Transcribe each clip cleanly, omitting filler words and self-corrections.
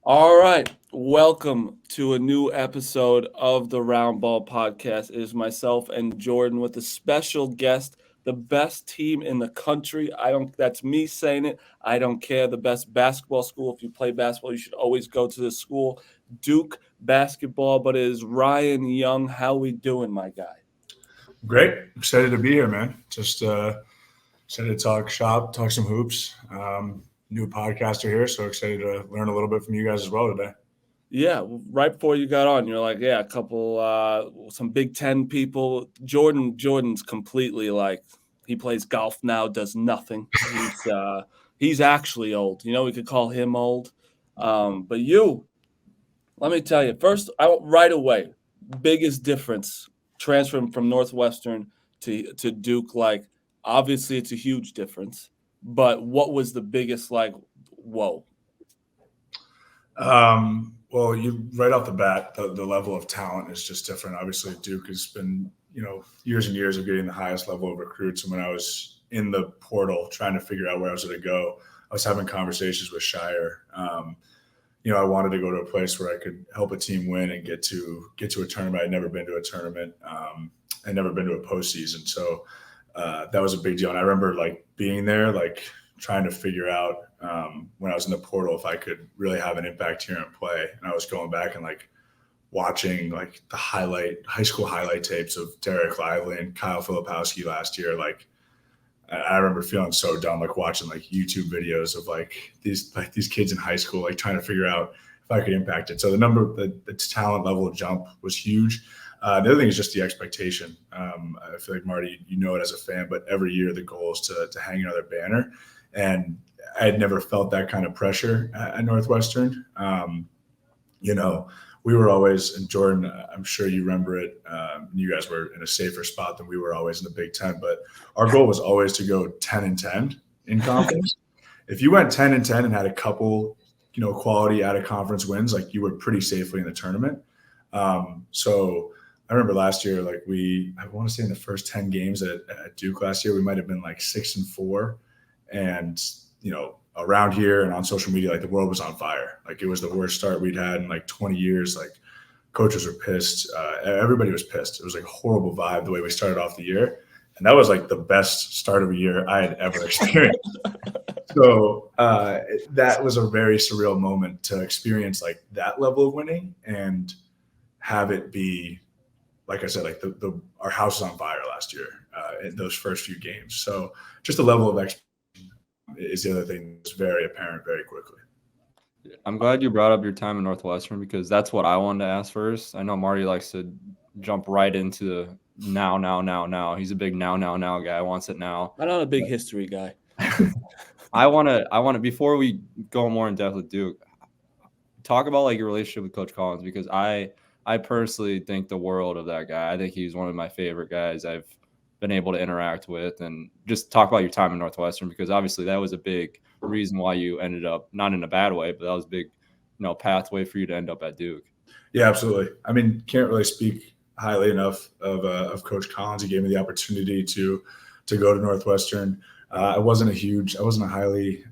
All right. Welcome to a new episode of the Round Ball Podcast. It is myself and Jordan with a special guest, the best team in the country. That's me saying it. I don't care. The best basketball school. If you play basketball, you should always go to this school, Duke basketball. But it is Ryan Young. How we doing, my guy? Great. Excited to be here, man. Just excited to talk shop, talk some hoops. New podcaster here, so excited to learn a little bit from you guys as well today. Yeah, right before you got on, you're like, yeah, a couple, some Big Ten people. Jordan's completely like, he plays golf now, does nothing. He's actually old. We could call him old. But let me tell you, first, right away, biggest difference transferring from Northwestern to Duke. Like, obviously, it's a huge difference. But what was the biggest, like, whoa? Well, you right off the bat, the level of talent is just different. Obviously, Duke has been, years and years of getting the highest level of recruits. And when I was in the portal trying to figure out where I was going to go, I was having conversations with Shire. I wanted to go to a place where I could help a team win and get to a tournament. I'd never been to a tournament. I'd never been to a postseason. So that was a big deal. And I remember like being there, like trying to figure out when I was in the portal if I could really have an impact here and play. And I was going back and like watching like the high school highlight tapes of Derek Lively and Kyle Filipowski last year. Like I remember feeling so dumb, like watching like YouTube videos of like these kids in high school, like trying to figure out if I could impact it. So the talent level jump was huge. The other thing is just the expectation. I feel like Marty, you know it as a fan, but every year the goal is to hang another banner. And I had never felt that kind of pressure at Northwestern. We were always, and Jordan, I'm sure you remember it, you guys were in a safer spot than we were always in the Big Ten, but our goal was always to go 10-10 in conference. If you went 10-10 and had a couple, quality out of conference wins, like you were pretty safely in the tournament. So I remember last year, like I want to say in the first 10 games at Duke last year, we might've been like 6-4. And, around here and on social media, like the world was on fire. Like it was the worst start we'd had in like 20 years. Like coaches were pissed. Everybody was pissed. It was like a horrible vibe the way we started off the year. And that was like the best start of a year I had ever experienced. So that was a very surreal moment to experience like that level of winning and have it be, like I said, like our house was on fire last year in those first few games. So just the level of expectation is the other thing that's very apparent very quickly. I'm glad you brought up your time in Northwestern because that's what I wanted to ask first. I know Marty likes to jump right into the now. He's a big now guy. Wants it now. I'm not a big history guy. I want to before we go more in depth with Duke, talk about like your relationship with Coach Collins because I personally think the world of that guy. I think he's one of my favorite guys I've been able to interact with, and just talk about your time in Northwestern because obviously that was a big reason why you ended up not in a bad way, but that was a big, pathway for you to end up at Duke. Yeah, absolutely. I mean, can't really speak highly enough of Coach Collins. He gave me the opportunity to go to Northwestern. I wasn't a highly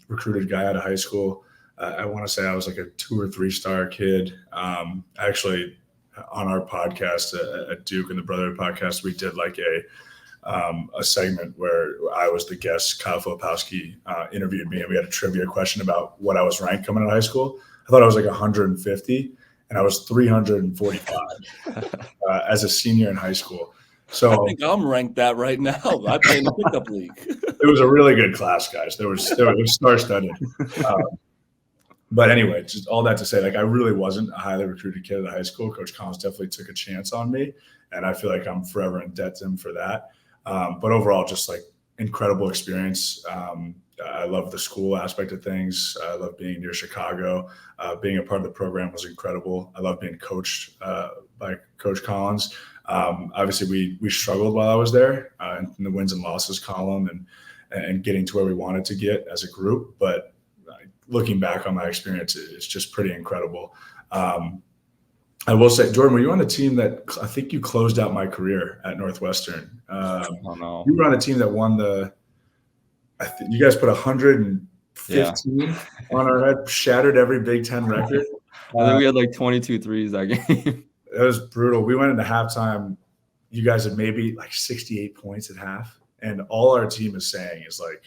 recruited guy out of high school. I want to say I was like a 2 or 3 star kid. Actually, on our podcast at Duke and the Brother podcast, we did like a segment where I was the guest. Kyle Filipowski interviewed me, and we had a trivia question about what I was ranked coming out of high school. I thought I was like 150, and I was 345 as a senior in high school. So I think I'm ranked that right now. I play in the pickup league. It was a really good class, guys. It was star-studded. But anyway, just all that to say, like I really wasn't a highly recruited kid at high school. Coach Collins definitely took a chance on me, and I feel like I'm forever in debt to him for that. But overall, just like incredible experience. I love the school aspect of things. I love being near Chicago. Being a part of the program was incredible. I love being coached by Coach Collins. Obviously, we struggled while I was there in the wins and losses column and getting to where we wanted to get as a group. But looking back on my experience, it's just pretty incredible. I will say, Jordan, were you on a team that I think you closed out my career at Northwestern? Oh, no. You were on a team that won you guys put 100 Yeah. 15 on our head, shattered every Big Ten record. I think we had like 22 threes that game. It was brutal. We went into halftime. You guys had maybe like 68 points at half. And all our team is saying is like,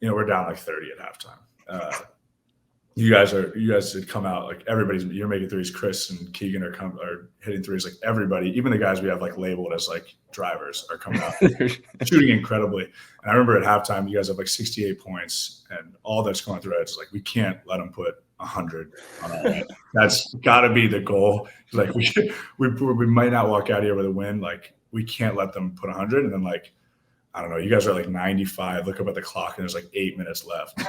we're down like 30 at halftime. You guys had come out like you're making threes. Chris and Keegan are hitting threes. Like everybody, even the guys we have like labeled as like drivers are coming out shooting incredibly. And I remember at halftime, you guys have like 68 points, and all that's going through our heads is like, we can't let them put 100 on our head. That's got to be the goal. Like we might not walk out here with a win. Like we can't let them put 100, and then like, I don't know, you guys are like 95. Look up at the clock, and there's like 8 minutes left.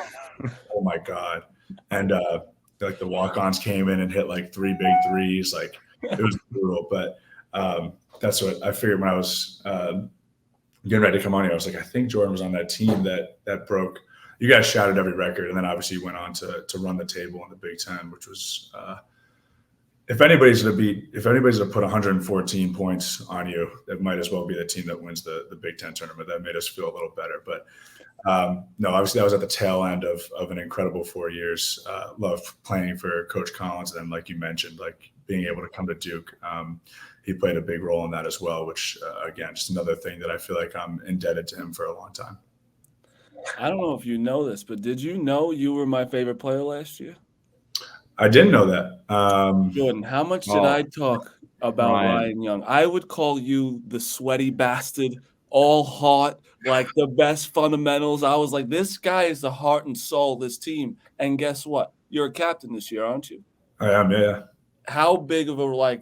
Oh my God. And like the walk-ons came in and hit like 3 big threes. Like it was brutal. But that's what I figured when I was getting ready to come on here. I was like, I think Jordan was on that team that broke. You guys shattered every record, and then obviously you went on to run the table in the Big Ten, which was if anybody's going to put 114 points on you, that might as well be the team that wins the Big Ten tournament. That made us feel a little better. But no, obviously that was at the tail end of an incredible 4 years. Loved playing for Coach Collins, and then like you mentioned, like being able to come to Duke. He played a big role in that as well, which again, just another thing that I feel like I'm indebted to him for a long time. I don't know if you know this, but did you know you were my favorite player last year? I didn't know that. Jordan, how much did I talk about Ryan Young? I would call you the sweaty bastard, all heart, like the best fundamentals. I was like, this guy is the heart and soul of this team. And guess what? You're a captain this year, aren't you? I am, yeah. How big of a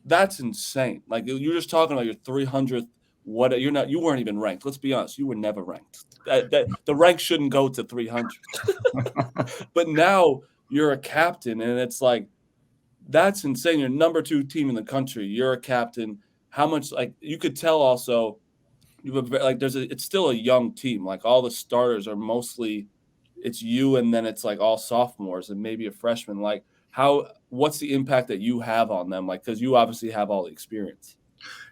that's insane. Like you're just talking about your 300th. You weren't even ranked. Let's be honest. You were never ranked. The rank shouldn't go to 300. But now you're a captain, and it's like, that's insane. You're number 2 team in the country. You're a captain. How much, like, you could tell also, it's still a young team. Like all the starters are mostly, it's you, and then it's like all sophomores and maybe a freshman. Like what's the impact that you have on them? Like, because you obviously have all the experience.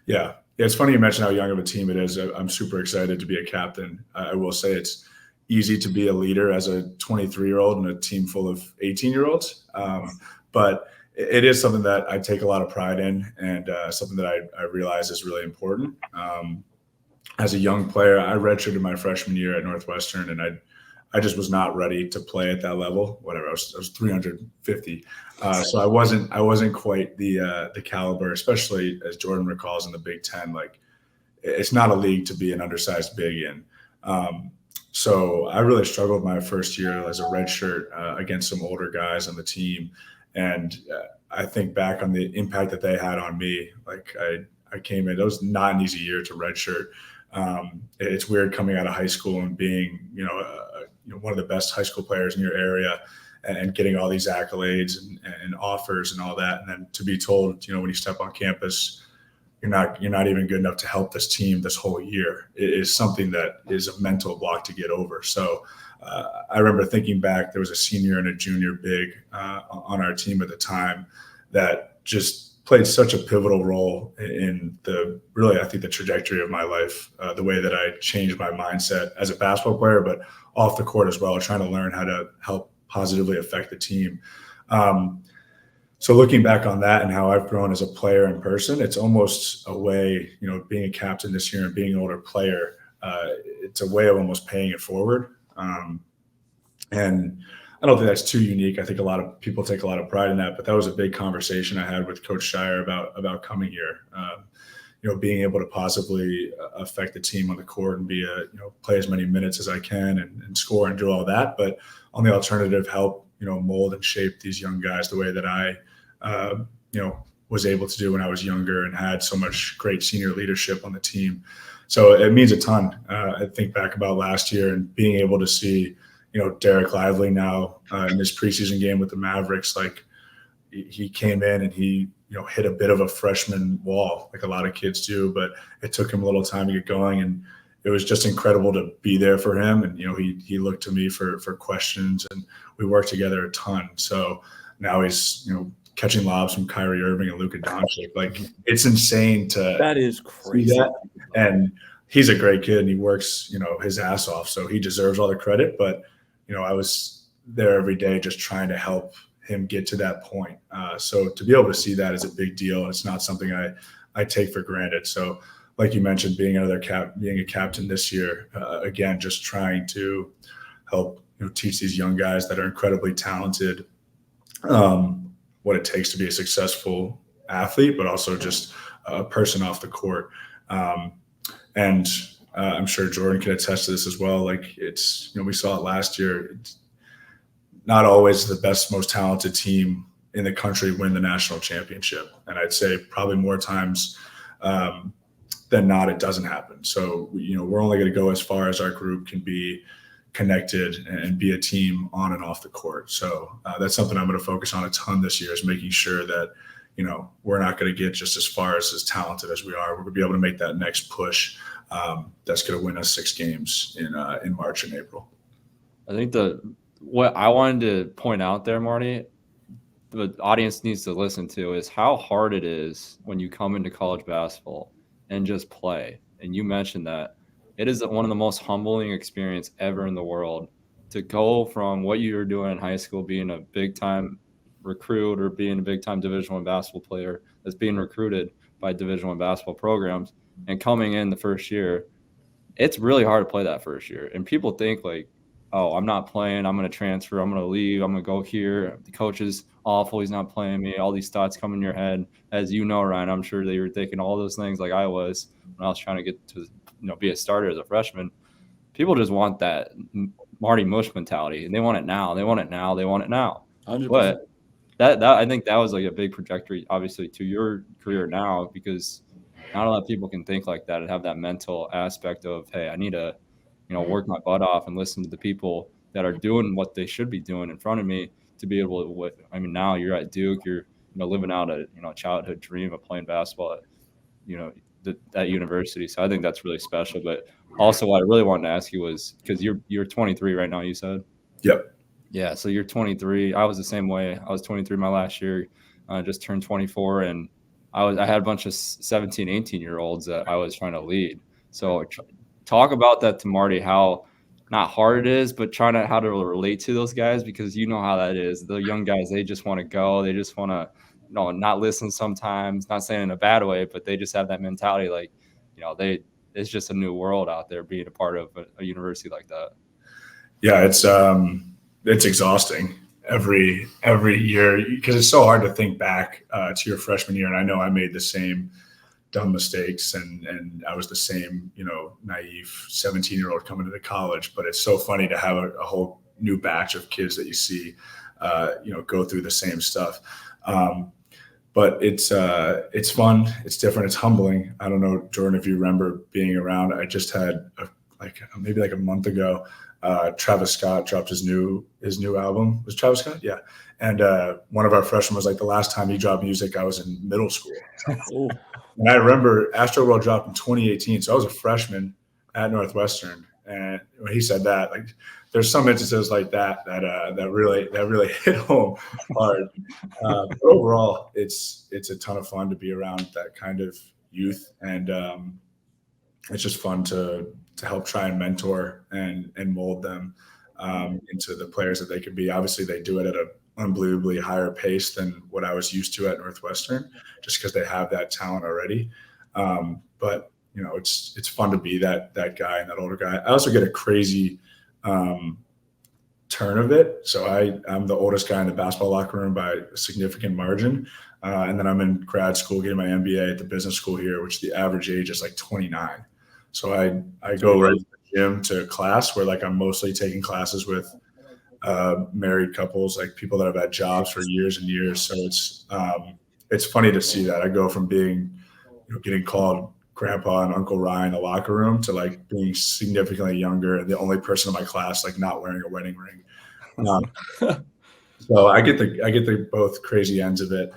Yeah. It's funny you mentioned how young of a team it is. I'm super excited to be a captain. I will say it's easy to be a leader as a 23-year-old in a team full of 18-year-olds. But it is something that I take a lot of pride in, and something that I realize is really important. As a young player, I redshirted my freshman year at Northwestern, and I just was not ready to play at that level. Whatever, I was 350, so I wasn't quite the caliber, especially as Jordan recalls in the Big Ten. Like, it's not a league to be an undersized big in. So I really struggled my first year as a redshirt against some older guys on the team, and I think back on the impact that they had on me. Like I came in, it was not an easy year to redshirt. It's weird coming out of high school and being, one of the best high school players in your area, and getting all these accolades and offers and all that, and then to be told, when you step on campus, you're not even good enough to help this team this whole year. It is something that is a mental block to get over. So I remember thinking back, there was a senior and a junior big on our team at the time that just played such a pivotal role in I think the trajectory of my life, the way that I changed my mindset as a basketball player, but off the court as well, trying to learn how to help positively affect the team. So looking back on that and how I've grown as a player in person, it's almost a way, being a captain this year and being an older player, it's a way of almost paying it forward. And I don't think that's too unique. I think a lot of people take a lot of pride in that, but that was a big conversation I had with Coach Shire about coming here. Being able to positively affect the team on the court and play as many minutes as I can and score and do all that. But on the alternative, help, mold and shape these young guys the way that I, was able to do when I was younger and had so much great senior leadership on the team. So it means a ton. I think back about last year and being able to see, Derek Lively now in this preseason game with the Mavericks, like he came in and he, hit a bit of a freshman wall, like a lot of kids do, but it took him a little time to get going. And it was just incredible to be there for him. And, he looked to me for questions, and we worked together a ton. So now he's, catching lobs from Kyrie Irving and Luka Doncic. Like, it's insane that is crazy. That. And he's a great kid and he works, his ass off. So he deserves all the credit, but I was there every day just trying to help him get to that point. So to be able to see that is a big deal. It's not something I take for granted. So like you mentioned, being a captain this year, again, just trying to help teach these young guys that are incredibly talented what it takes to be a successful athlete, but also just a person off the court. And I'm sure Jordan can attest to this as well. Like we saw it last year. It's not always the best, most talented team in the country win the national championship. And I'd say probably more times than not, it doesn't happen. So, we're only going to go as far as our group can be connected and be a team on and off the court. So that's something I'm going to focus on a ton this year, is making sure that, we're not going to get just as far as talented as we are. We're going to be able to make that next push that's going to win us 6 games in March and April. I think what I wanted to point out there, Marty, the audience needs to listen to is how hard it is when you come into college basketball and just play. And you mentioned that it is one of the most humbling experience ever in the world to go from what you were doing in high school, being a big time recruit or being a big time Division I basketball player that's being recruited by Division I basketball programs, and coming in the first year. It's really hard to play that first year. And people think like, oh, I'm not playing, I'm going to transfer, I'm going to leave, I'm going to go here. The coach is awful, he's not playing me. All these thoughts come in your head. As you know, Ryan, I'm sure that you were thinking all those things like I was when I was trying to get to be a starter as a freshman. People just want that Marty Mush mentality, and they want it now. They want it now. They want it now. 100%. But that I think that was like a big trajectory, obviously, to your career now, because not a lot of people can think like that and have that mental aspect of, hey, I need to, work my butt off and listen to the people that are doing what they should be doing in front of me to be able to. I mean, now you're at Duke, you're living out a childhood dream of playing basketball at that university. So I think that's really special. But also, what I really wanted to ask you was, because you're 23 right now, you said. Yep. Yeah. So you're 23. I was the same way. I was 23 my last year. Just turned 24, and I had a bunch of 17, 18-year-olds that I was trying to lead. So talk about that to Marty, how not hard it is, but how to relate to those guys, because you know how that is. The young guys, they just want to go. They just want to, not listen sometimes, not saying in a bad way, but they just have that mentality like, it's just a new world out there being a part of a university like that. Yeah, it's exhausting every year, because it's so hard to think back to your freshman year. And I know I made the same dumb mistakes, and I was the same, naive 17-year-old coming into college. But it's so funny to have a whole new batch of kids that you see, go through the same stuff. But it's fun. It's different. It's humbling. I don't know, Jordan, if you remember being around. I just had maybe a month ago, Travis Scott dropped his new album. Was Travis Scott? Yeah. And one of our freshmen was like, the last time he dropped music, I was in middle school. And I remember Astroworld dropped in 2018. So I was a freshman at Northwestern. And when he said that, like, there's some instances like that really hit home hard. But overall, it's a ton of fun to be around that kind of youth. And it's just fun to help try and mentor and mold them into the players that they could be. Obviously, they do it at an unbelievably higher pace than what I was used to at Northwestern, just because they have that talent already. But it's fun to be that guy and that older guy. I also get a crazy turn of it. So I'm the oldest guy in the basketball locker room by a significant margin. And then I'm in grad school getting my MBA at the business school here, which the average age is like 29. So I go right to the gym to class where like I'm mostly taking classes with married couples, like people that have had jobs for years and years. So it's funny to see that. I go from being, getting called Grandpa and Uncle Ryan in the locker room to like being significantly younger and the only person in my class like not wearing a wedding ring. So I get the both crazy ends of it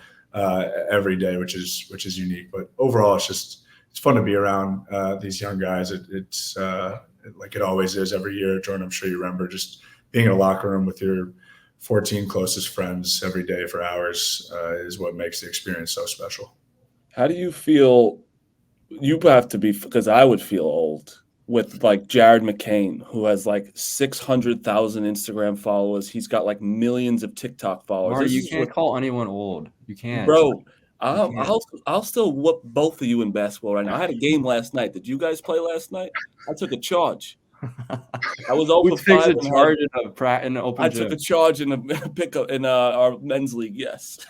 every day, which is unique. But overall, it's fun to be around these young guys. It's like it always is every year. Jordan, I'm sure you remember just being in a locker room with your 14 closest friends every day for hours is what makes the experience so special. How do you feel? You have to be, because I would feel old with like Jared McCain, who has like 600,000 Instagram followers. He's got like millions of TikTok followers. Marty, This you is can't call anyone old. You can't. bro. You can't. I'll still whoop both of you in basketball right now. I had a game last night. Did you guys play last night? I took a charge. I was Who over takes 5 a and charge in an open I gym? took a charge in a pickup in our men's league. Yes,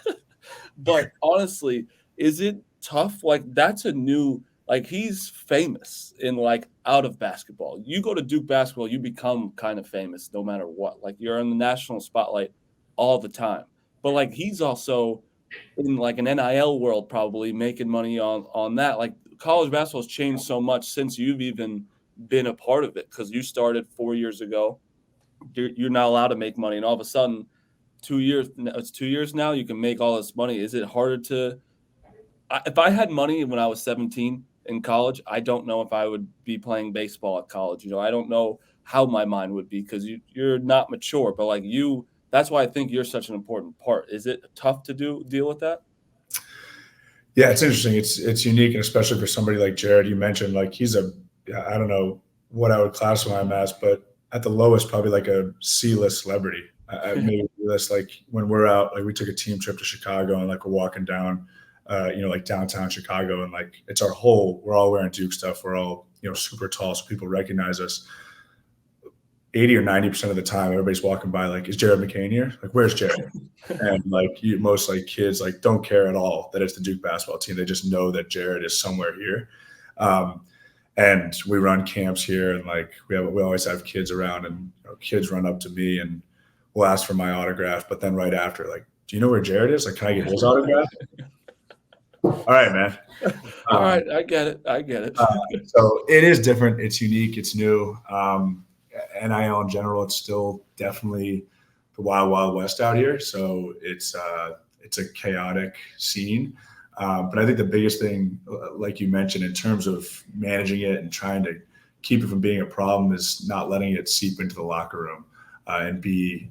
but honestly, is it tough? Like that's a new. Like he's famous in like out of basketball. You go to Duke basketball, you become kind of famous no matter what. Like you're in the national spotlight all the time. But like he's also in like an NIL world probably making money on that. Like college basketball has changed so much since you've even been a part of it because you started 4 years ago. You're not allowed to make money, and all of a sudden, 2 years. It's 2 years now. You can make all this money. Is it harder to? If I had money when I was 17 in college, I don't know if I would be playing baseball at college. You know, I don't know how my mind would be because you're not mature. But like you, that's why I think you're such an important part. Is it tough to deal with that? Yeah, it's interesting. It's unique, and especially for somebody like Jared, you mentioned like he's I don't know what I would classify him as, but at the lowest, probably like a C-list celebrity. I maybe this like when we're out, like we took a team trip to Chicago and like we're walking down, like downtown Chicago, and like it's we're all wearing Duke stuff. We're all super tall, so people recognize us. 80 or 90% of the time, everybody's walking by like, is Jared McCain here? Like, where's Jared? And like most like kids like don't care at all that it's the Duke basketball team. They just know that Jared is somewhere here. And we run camps here, and like we always have kids around, and kids run up to me and will ask for my autograph. But then right after, like, do you know where Jared is? Like, can I get his autograph? All right, man. All right, I get it. So it is different. It's unique. It's new. NIL in general, it's still definitely the wild, wild west out here. So it's a chaotic scene. But I think the biggest thing, like you mentioned, in terms of managing it and trying to keep it from being a problem is not letting it seep into the locker room and be,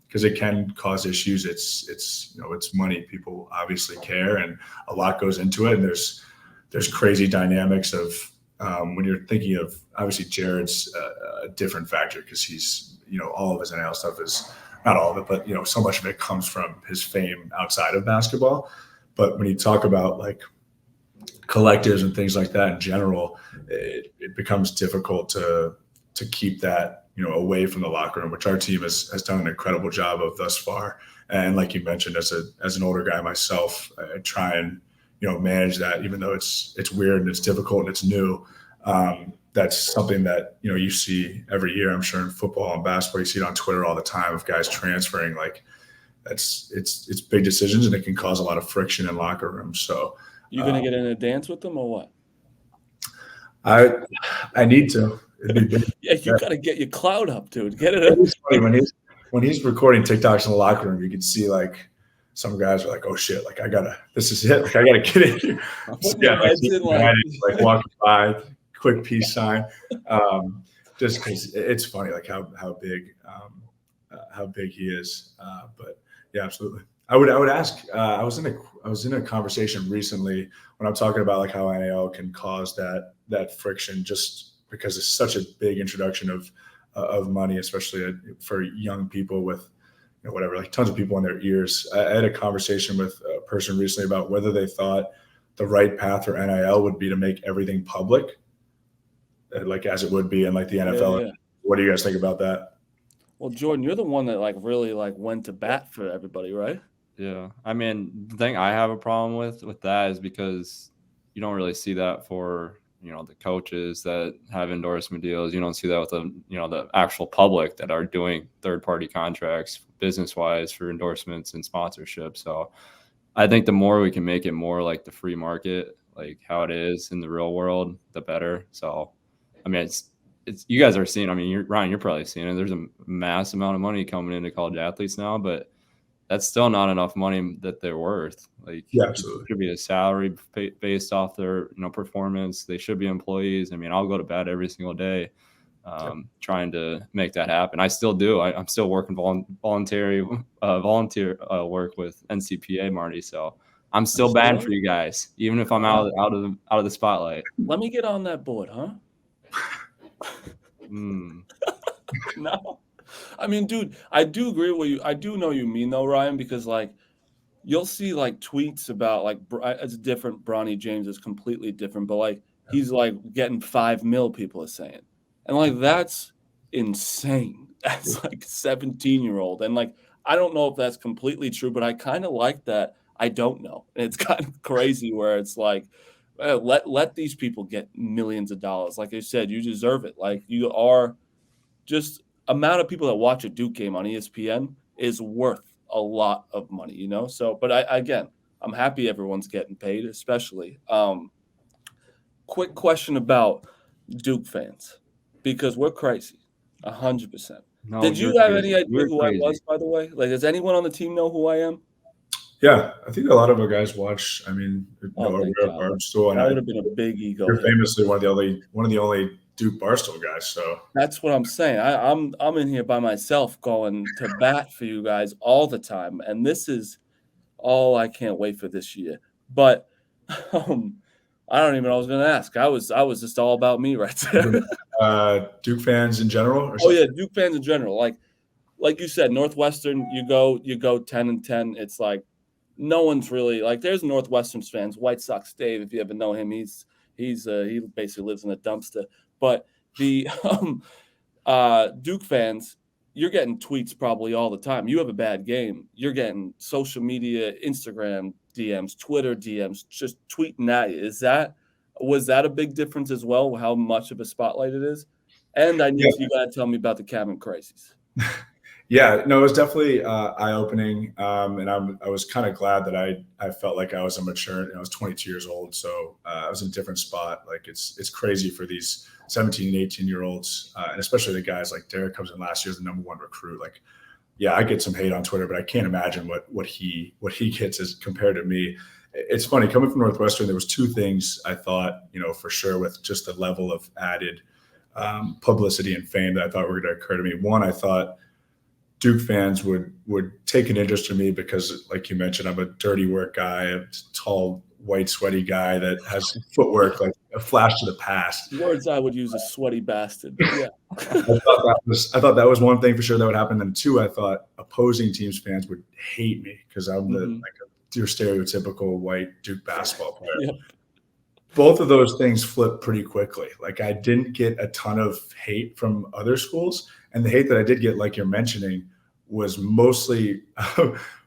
because it can cause issues. It's money. People obviously care, and a lot goes into it. And there's crazy dynamics of when you're thinking of, obviously Jared's a different factor because he's, all of his NIL stuff is, not all of it, but, so much of it comes from his fame outside of basketball. But when you talk about like collectives and things like that in general, it becomes difficult to keep that, away from the locker room, which our team has done an incredible job of thus far. And like you mentioned, as an older guy myself, I try and, manage that, even though it's weird and it's difficult and it's new. That's something that, you see every year, I'm sure, in football and basketball. You see it on Twitter all the time of guys transferring. Like it's big decisions, and it can cause a lot of friction in locker rooms. So you gonna get in a dance with them or what? I need to. Yeah, you gotta get your cloud up, dude. Get it up. It's funny when he's recording TikToks in the locker room, you can see like some guys are like, "Oh shit! Like this is it! Like I gotta get in here." Like walking by, quick peace sign. Just because it's funny, like how big he is. But yeah, absolutely. I would ask. I was in a conversation recently when I'm talking about like how NIL can cause that friction, just because it's such a big introduction of money, especially for young people with whatever, like tons of people in their ears. I had a conversation with a person recently about whether they thought the right path for NIL would be to make everything public, like as it would be in like the NFL. Yeah. What do you guys think about that? Well, Jordan, you're the one that like really like went to bat for everybody, right? Yeah. I mean, the thing I have a problem with that is because you don't really see that for, the coaches that have endorsement deals. You don't see that with the actual public that are doing third-party contracts business-wise for endorsements and sponsorship. So I think the more we can make it more like the free market, like how it is in the real world, the better. So, I mean, it's you guys are seeing, I mean, Ryan, you're probably seeing it. There's a mass amount of money coming into college athletes now, but that's still not enough money that they're worth. Like, yeah, absolutely. It should be a salary based off their, performance. They should be employees. I mean, I'll go to bat every single day trying to make that happen. I still do. I'm still working volunteer work with NCPA, Marty. So I'm still batting for you guys, even if I'm out of the spotlight. Let me get on that board, huh? No. I mean, dude, I do agree with you. I do know you mean though, Ryan, because like you'll see like tweets about like it's different. Bronny James is completely different, but like he's like getting 5 mil. People are saying, and like that's insane. That's like 17-year-old, and like I don't know if that's completely true, but I kind of like that. I don't know, and it's kind of crazy where it's like. Let these people get millions of dollars. Like I said, you deserve it. Like you are just amount of people that watch a Duke game on ESPN is worth a lot of money, you know? So, but again, I'm happy everyone's getting paid, especially. Quick question about Duke fans, because we're crazy, 100%. No, Did you're you have any crazy. idea You're who I crazy. was, by the way? Like, does anyone on the team know who I am? Yeah, I think a lot of our guys watch. I mean, Oh, thank aware of God. Barstool, That would and have been a big ego you're hit. famously one of the only Duke Barstool guys. So That's what I'm saying. I'm in here by myself going to bat for you guys all the time, and this is I can't wait for this year. But I don't even know what I was going to ask. I was just all about me right there. Duke fans in general, or Oh something? yeah, Duke fans in general. Like you said, Northwestern. You go 10-10. It's like no one's really like. There's Northwestern fans. White Sox Dave, if you ever know him, he basically lives in a dumpster. But the Duke fans, you're getting tweets probably all the time. You have a bad game, you're getting social media, Instagram DMs, Twitter DMs, just tweeting at you. Was that a big difference as well? How much of a spotlight it is? And you got to tell me about the Cabin Crazies. Yeah, no, it was definitely eye-opening, and I was kind of glad that I felt like I was a mature. I was 22 years old, so I was in a different spot. Like it's crazy for these 17 and 18-year-olds, and especially the guys like Derek comes in last year as the #1 recruit. Like, yeah, I get some hate on Twitter, but I can't imagine what he gets as compared to me. It's funny coming from Northwestern. There was two things I thought, for sure, with just the level of added publicity and fame that I thought were going to occur to me. One, I thought Duke fans would take an interest in me because, like you mentioned, I'm a dirty work guy, a tall, white, sweaty guy that has footwork like a flash to the past. Words I would use, a sweaty bastard. But yeah, I thought that was one thing for sure that would happen. And two, I thought opposing teams fans would hate me because I'm your stereotypical white Duke basketball player. Yep. Both of those things flipped pretty quickly. Like I didn't get a ton of hate from other schools, and the hate that I did get, like you're mentioning, was mostly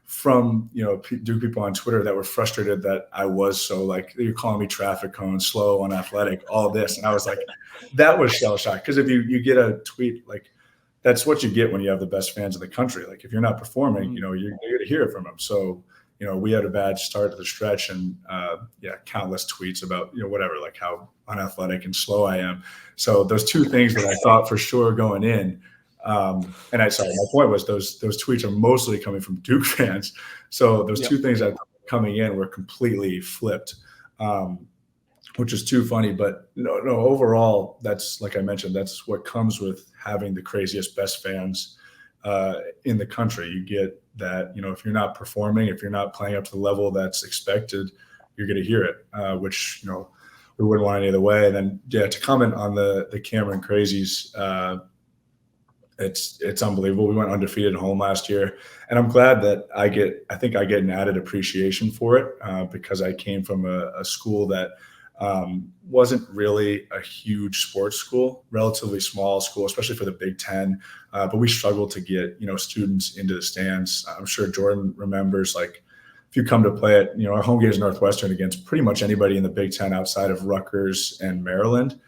from Duke people on Twitter that were frustrated that I was so like you're calling me traffic cone, slow, unathletic, all this, and I was like, that was shell shock because if you get a tweet like that's what you get when you have the best fans in the country. Like if you're not performing, you're going to hear it from them. So we had a bad start to the stretch, and countless tweets about whatever, like how unathletic and slow I am. So those two things that I thought for sure going in. My point was those tweets are mostly coming from Duke fans. So those two things that coming in were completely flipped, which is too funny. But no, overall, that's like I mentioned, that's what comes with having the craziest, best fans in the country. You get that, if you're not performing, if you're not playing up to the level that's expected, you're going to hear it, which, we wouldn't want any other way. And then, to comment on the Cameron Crazies, it's unbelievable. We went undefeated at home last year, and I'm glad that I think I get an added appreciation for it because I came from a school that wasn't really a huge sports school, relatively small school, especially for the Big Ten. But we struggled to get students into the stands. I'm sure Jordan remembers, like if you come to play at our home games Northwestern against pretty much anybody in the Big Ten outside of Rutgers and Maryland,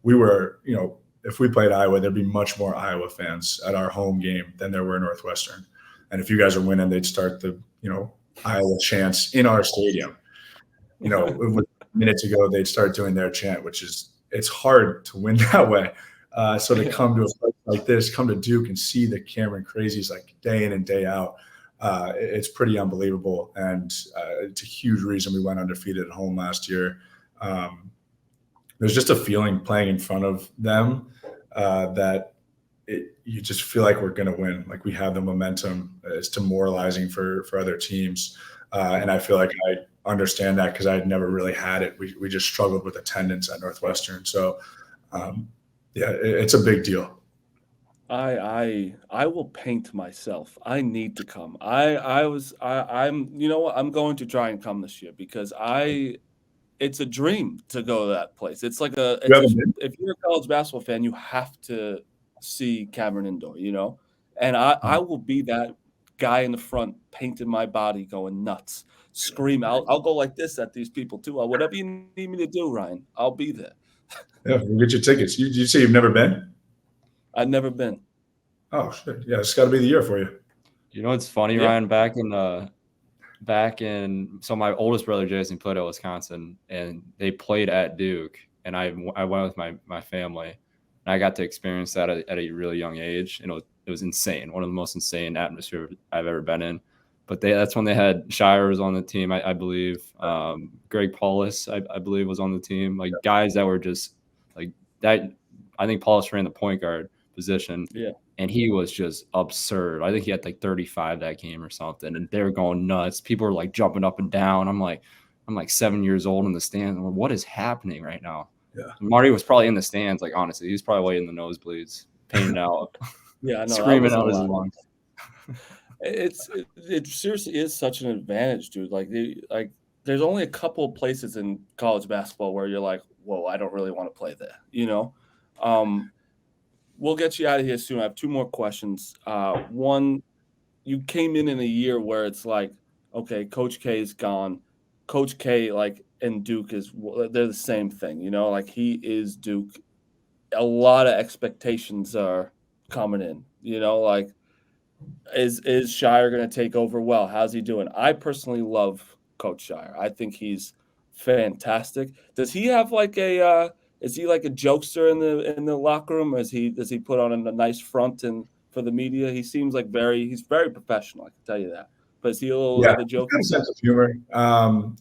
we were if we played Iowa, there'd be much more Iowa fans at our home game than there were Northwestern. And if you guys are winning, they'd start the, Iowa chants in our stadium. Minutes ago, they'd start doing their chant, it's hard to win that way. So to come to a place like this, come to Duke and see the Cameron Crazies like day in and day out, it's pretty unbelievable. And it's a huge reason we went undefeated at home last year. There's just a feeling playing in front of them that you just feel like we're going to win. Like we have the momentum. It's demoralizing for other teams. And I feel like I understand that because I'd never really had it. We just struggled with attendance at Northwestern. So Yeah, it's a big deal. I will paint myself. I need to come. I'm you know what? I'm going to try and come this year because I it's a dream to go to that place. It's like You it's a haven't been? if you're a college basketball fan, you have to see Cavern Indoor, you know? And I Mhm. will be that guy in the front painting my body going nuts, scream. I'll go like this at these people too. Whatever you need me to do, Ryan, I'll be there. Yeah, we'll get you tickets. You say you've never been? I've never been. Oh shit! Yeah, it's got to be the year for you. You know what's funny, Yeah. Ryan? So my oldest brother Jason played at Wisconsin, and they played at Duke, and I went with my family, and I got to experience that at a really young age, and it was insane, one of the most insane atmosphere I've ever been in. But that's when they had Shire was on the team, I believe. Greg Paulus, I believe, was on the team. Like guys that were just like that. I think Paulus ran the point guard position, Yeah. and he was just absurd. I think he had like 35 that game or something, and they were going nuts. People were like jumping up and down. I'm like 7 years old in the stands. I'm like, what is happening right now? Yeah. Marty was probably in the stands. Like honestly, he's probably way in the nosebleeds, painted out, Yeah, no, that screaming wasn't out his allowed. lungs. It seriously is such an advantage, dude. There's only a couple of places in college basketball where you're like, whoa, I don't really want to play there, you know? Um, we'll get you out of here soon. I have two more questions. One, you came in a year where it's like, okay, Coach K is gone. Coach K, like, and Duke they're the same thing, you know? Like, he is Duke. A lot of expectations are coming in, you know? Like, is Shire going to take over well? How's he doing? I personally love Coach Shire. I think he's fantastic. Does he have like is he like a jokester in the locker room, or does he put on a nice front and for the media? He seems like he's very professional, I can tell you that. But is he a little Yeah, of a he's got jokey a type? sense of humor.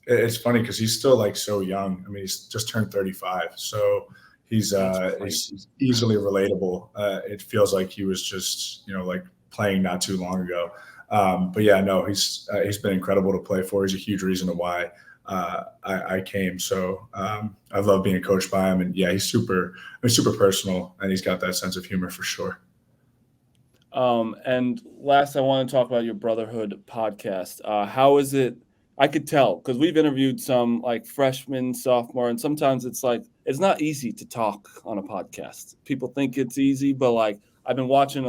It's funny because he's still like so young. I mean, he's just turned 35, so That's he's crazy. easily relatable. It feels like he was just like playing not too long ago. But yeah, no, he's been incredible to play for. He's a huge reason to why I came. So I love being coached by him, and yeah, he's super personal, and he's got that sense of humor for sure. And last, I want to talk about your Brotherhood podcast. How is it? I could tell because we've interviewed some like freshmen, sophomore, and sometimes it's like it's not easy to talk on a podcast. People think it's easy, but like I've been watching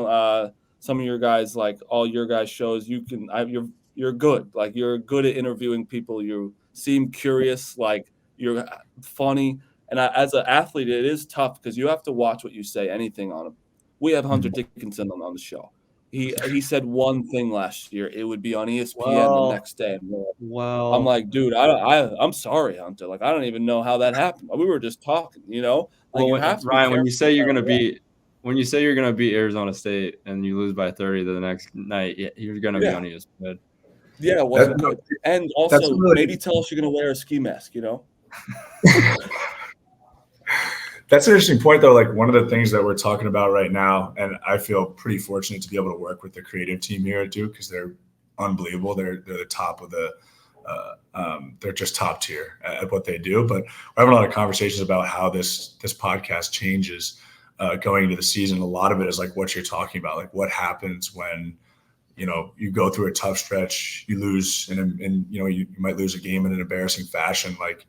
some of your guys, like all your guys' shows. You're good. Like you're good at interviewing people. You seem curious. Like you're funny. And as an athlete, it is tough because you have to watch what you say. Anything on a We have Hunter Mhm. Dickinson on the show. He said one thing last year. It would be on ESPN the Well, next day. I'm well, like, dude, I'm sorry, Hunter. Like, I don't even know how that happened. We were just talking, you know. Like, you have to be Ryan, careful. when you say you're gonna beat Arizona State and you lose by 30 the next night, you're gonna be Yeah, on ESPN. yeah, it That, wasn't good. And that's also, really maybe tell us you're gonna wear a ski mask. You know. That's an interesting point, though. Like one of the things that we're talking about right now, and I feel pretty fortunate to be able to work with the creative team here at Duke because they're unbelievable. They're the top of they're just top tier at what they do. But we're having a lot of conversations about how this podcast changes going into the season. A lot of it is like what you're talking about, like what happens when you go through a tough stretch, you lose, and you might lose a game in an embarrassing fashion, like.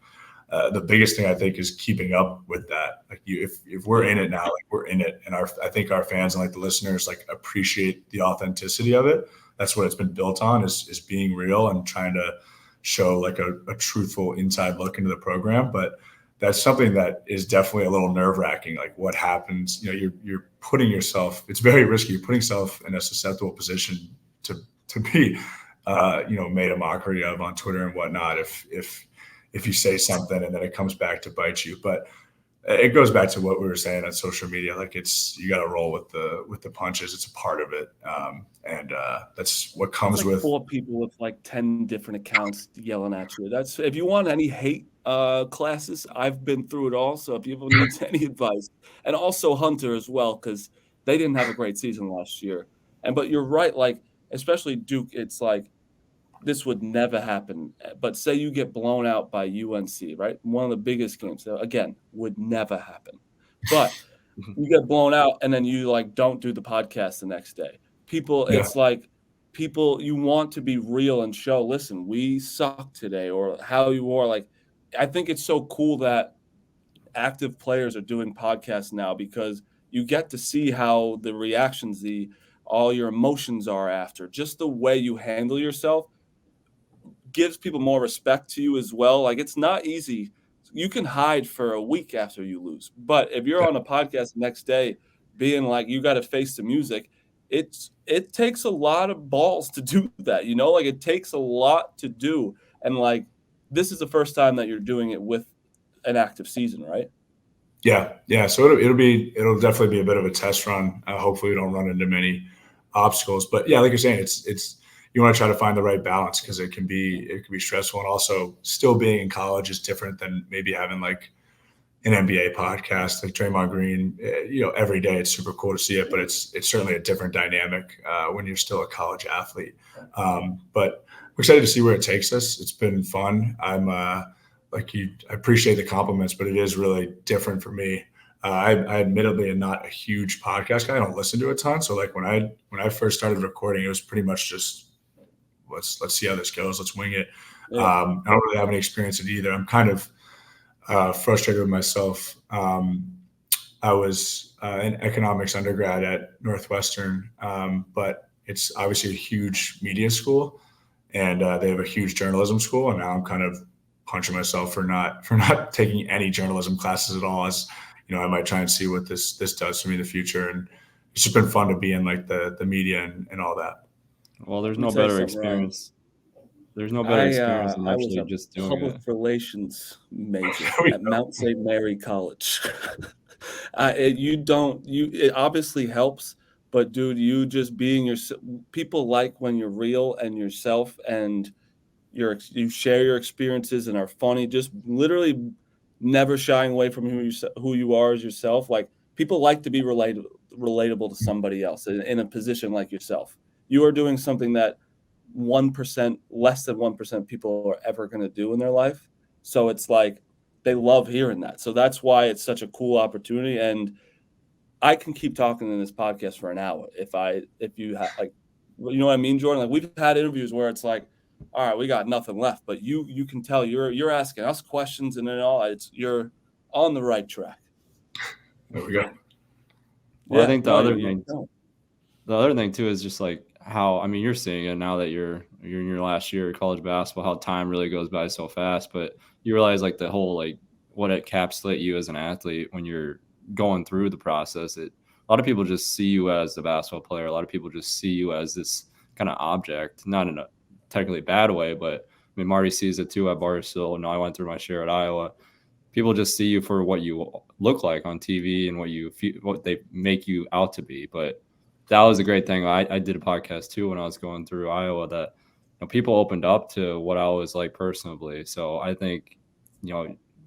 The biggest thing I think is keeping up with that. Like if we're in it now, like we're in it, and I think our fans and like the listeners like appreciate the authenticity of it. That's what it's been built on is being real and trying to show like a truthful inside look into the program. But that's something that is definitely a little nerve wracking. Like what happens, you're putting yourself. It's very risky. You're putting yourself in a susceptible position to be, made a mockery of on Twitter and whatnot. If you say something and then it comes back to bite you. But it goes back to what we were saying on social media. Like you got to roll with the punches. It's a part of it, and that's what It's comes like with. 4 people with like 10 different accounts yelling at you. That's if you want any hate classes, I've been through it all. So if you ever need any advice, and also Hunter as well, because they didn't have a great season last year. But you're right, like especially Duke, it's like this would never happen. But say you get blown out by UNC, right? One of the biggest games. So again, would never happen. But you get blown out and then you like don't do the podcast the next day. People, Yeah. it's like people, you want to be real and show, listen, we suck today, or how you are. Like, I think it's so cool that active players are doing podcasts now, because you get to see how the reactions, all your emotions are after, just the way you handle yourself gives people more respect to you as well. Like, it's not easy. You can hide for a week after you lose, but if you're on a podcast the next day being like, you got to face the music, it takes a lot of balls to do that, like it takes a lot to do. And like, this is the first time that you're doing it with an active season, right? Yeah. So it'll definitely be a bit of a test run. Hopefully, we don't run into many obstacles. But yeah, like you're saying, it's you want to try to find the right balance, because it can be stressful, and also still being in college is different than maybe having like an NBA podcast like Draymond Green. Every day it's super cool to see it, but it's certainly a different dynamic when you're still a college athlete. But we're excited to see where it takes us. It's been fun. I'm like you, I appreciate the compliments, but it is really different for me. I admittedly am not a huge podcast guy. I don't listen to a ton. So like when I first started recording, it was pretty much just let's see how this goes. Let's wing it. Yeah. I don't really have any experience in either. I'm kind of frustrated with myself. I was an economics undergrad at Northwestern, but it's obviously a huge media school, and they have a huge journalism school. And now I'm kind of punching myself for not taking any journalism classes at all. As I might try and see what this does for me in the future. And it's just been fun to be in like the media and all that. Well, there's Let me no tell you better something, Ryan. experience. There's no better experience than I was actually a just doing public it. relations major There we at go. Mount St. Mary College. It obviously helps, but dude, you just being yourself. People like when you're real and yourself, and you share your experiences and are funny. Just literally never shying away from who you are as yourself. Like, people like to be relatable to somebody else in a position like yourself. You are doing something that 1%, less than 1% people are ever going to do in their life. So it's like they love hearing that. So that's why it's such a cool opportunity. And I can keep talking in this podcast for an hour if you have, like, you know what I mean, Jordan? Like, we've had interviews where it's like, all right, we got nothing left, but you can tell you're asking us questions, and then you're on the right track. There we go. Well, I Yeah, think no, the other thing too is just like how, I mean, you're seeing it now that you're in your last year of college basketball, how time really goes by so fast. But you realize like the whole, like, what encapsulate you as an athlete when you're going through the process. A lot of people just see you as the basketball player. A lot of people just see you as this kind of object, not in a technically bad way, but I mean, Marty sees it too at Barstool. I went through my share at Iowa. People just see you for what you look like on TV and what they make you out to be. But that was a great thing. I did a podcast too when I was going through Iowa that people opened up to what I was like personally. So I think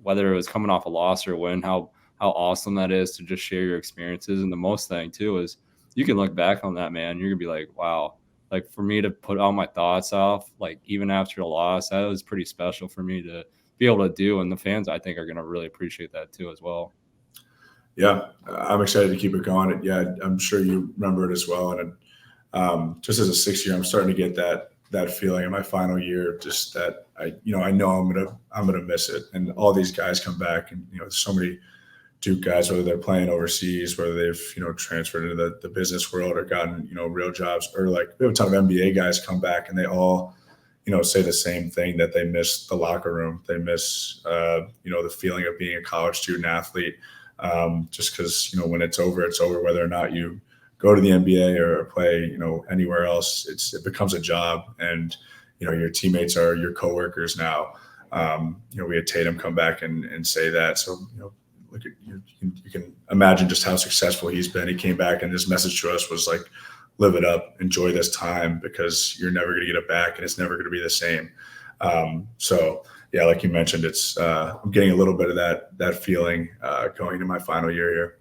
whether it was coming off a loss or a win, how awesome that is to just share your experiences. And the most thing too is you can look back on that, man. You're gonna be like, wow. Like, for me to put all my thoughts off, like even after a loss, that was pretty special for me to be able to do. And the fans, I think, are going to really appreciate that too as well. Yeah, I'm excited to keep it going. Yeah, I'm sure you remember it as well. And just as a 6th year, I'm starting to get that feeling in my final year, just that I know I'm gonna miss it. And all these guys come back, and there's so many Duke guys, whether they're playing overseas, whether they've transferred into the business world or gotten real jobs, or like we have a ton of NBA guys come back, and they all say the same thing, that they miss the locker room, they miss the feeling of being a college student athlete, just because when it's over, whether or not you go to the NBA or play anywhere else. It becomes a job, and your teammates are your coworkers now. We had Tatum come back and say that. So look at you can imagine just how successful he's been. He came back, and his message to us was like, live it up, enjoy this time, because you're never going to get it back, and it's never going to be the same. So yeah, like you mentioned, it's I'm getting a little bit of that feeling going into my final year here.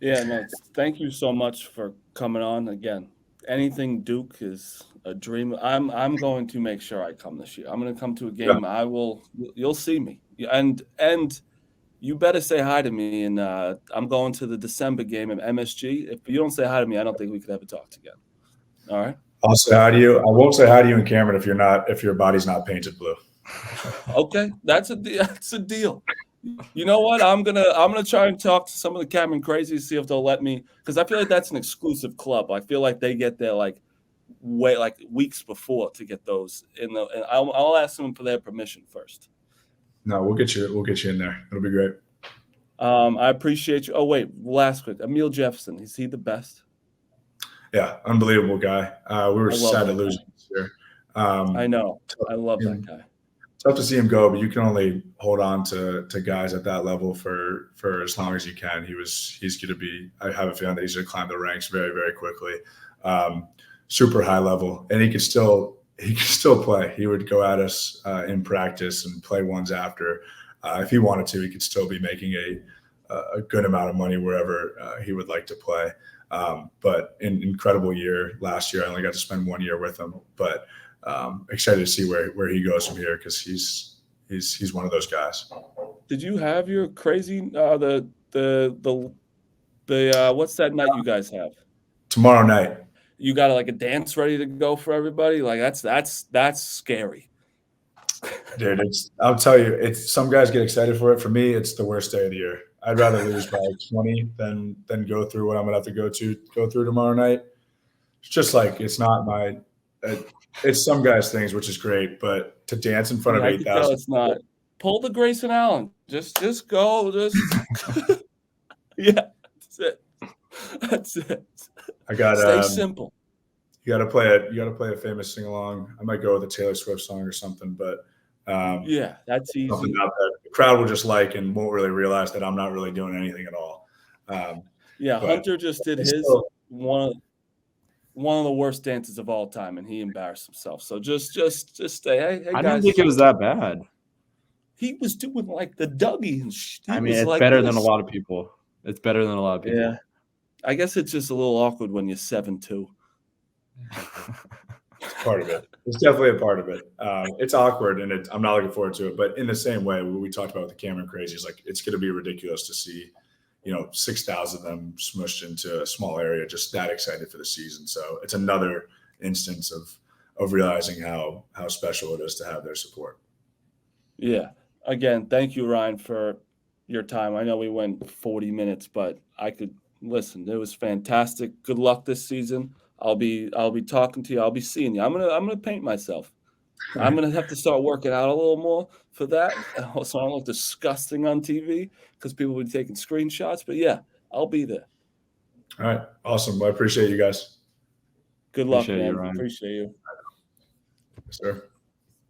Yeah, no, thank you so much for coming on again. Anything Duke is a dream. I'm going to make sure I come this year. I'm going to come to a game. Yeah. You'll see me. And you better say hi to me. And I'm going to the December game at MSG. If you don't say hi to me, I don't think we could ever talk again. All right. I'll say hi to you. I won't say hi to you in Cameron if your body's not painted blue. Okay, that's a deal. You know what? I'm gonna try and talk to some of the Cameron crazies, see if they'll let me, because I feel like that's an exclusive club. I feel like they get there like weeks before to get those and I'll ask them for their permission first. No, we'll get you in there. It'll be great. I appreciate you. Oh wait, last quick, Emil Jefferson, is he the best? Yeah, unbelievable guy. We were sad to lose him this year. I know. I love that guy. Tough to see him go, but you can only hold on to guys at that level for as long as you can. He's going to be. I have a feeling that he's going to climb the ranks very, very quickly. Super high level, and he could still play. He would go at us in practice and play ones after. If he wanted to, he could still be making a good amount of money wherever he would like to play. But an incredible year last year. I only got to spend 1 year with him, but excited to see where he goes from here because he's one of those guys. Did you have your crazy the what's that night you guys have? Tomorrow night. You got like a dance ready to go for everybody? Like that's scary. Dude, I'll tell you, some guys get excited for it. For me, it's the worst day of the year. I'd rather lose by 20 than go through what I'm gonna have to go through tomorrow night. It's just like it's not my it's some guys' things, which is great, but to dance in front of 8,000, it's not. Pull the Grayson Allen. Just go. Yeah, that's it. I got stay simple. You got to play a famous sing along. I might go with a Taylor Swift song or something, but yeah, that's easy. Something out that the crowd will just like and won't really realize that I'm not really doing anything at all. Yeah, Hunter just did his one of the worst dances of all time, and he embarrassed himself. So just stay. Hey, guys. I didn't think it was that bad. He was doing like the Dougie. I mean, it's like better than a lot of people. It's better than a lot of people. Yeah, I guess it's just a little awkward when you're 7'2". It's part of it. It's definitely a part of it. It's awkward, and I'm not looking forward to it. But in the same way, what we talked about with the Cameron crazies, like it's going to be ridiculous to see, 6,000 of them smushed into a small area, just that excited for the season. So it's another instance of realizing how special it is to have their support. Yeah. Again, thank you, Ryan, for your time. I know we went 40 minutes, but I could listen. It was fantastic. Good luck this season. I'll be talking to you. I'll be seeing you. I'm gonna paint myself. I'm gonna have to start working out a little more for that, so I don't look disgusting on TV because people will be taking screenshots. But yeah, I'll be there. All right, awesome. Well, I appreciate you guys. Good luck, man. Appreciate you. Yes, sir.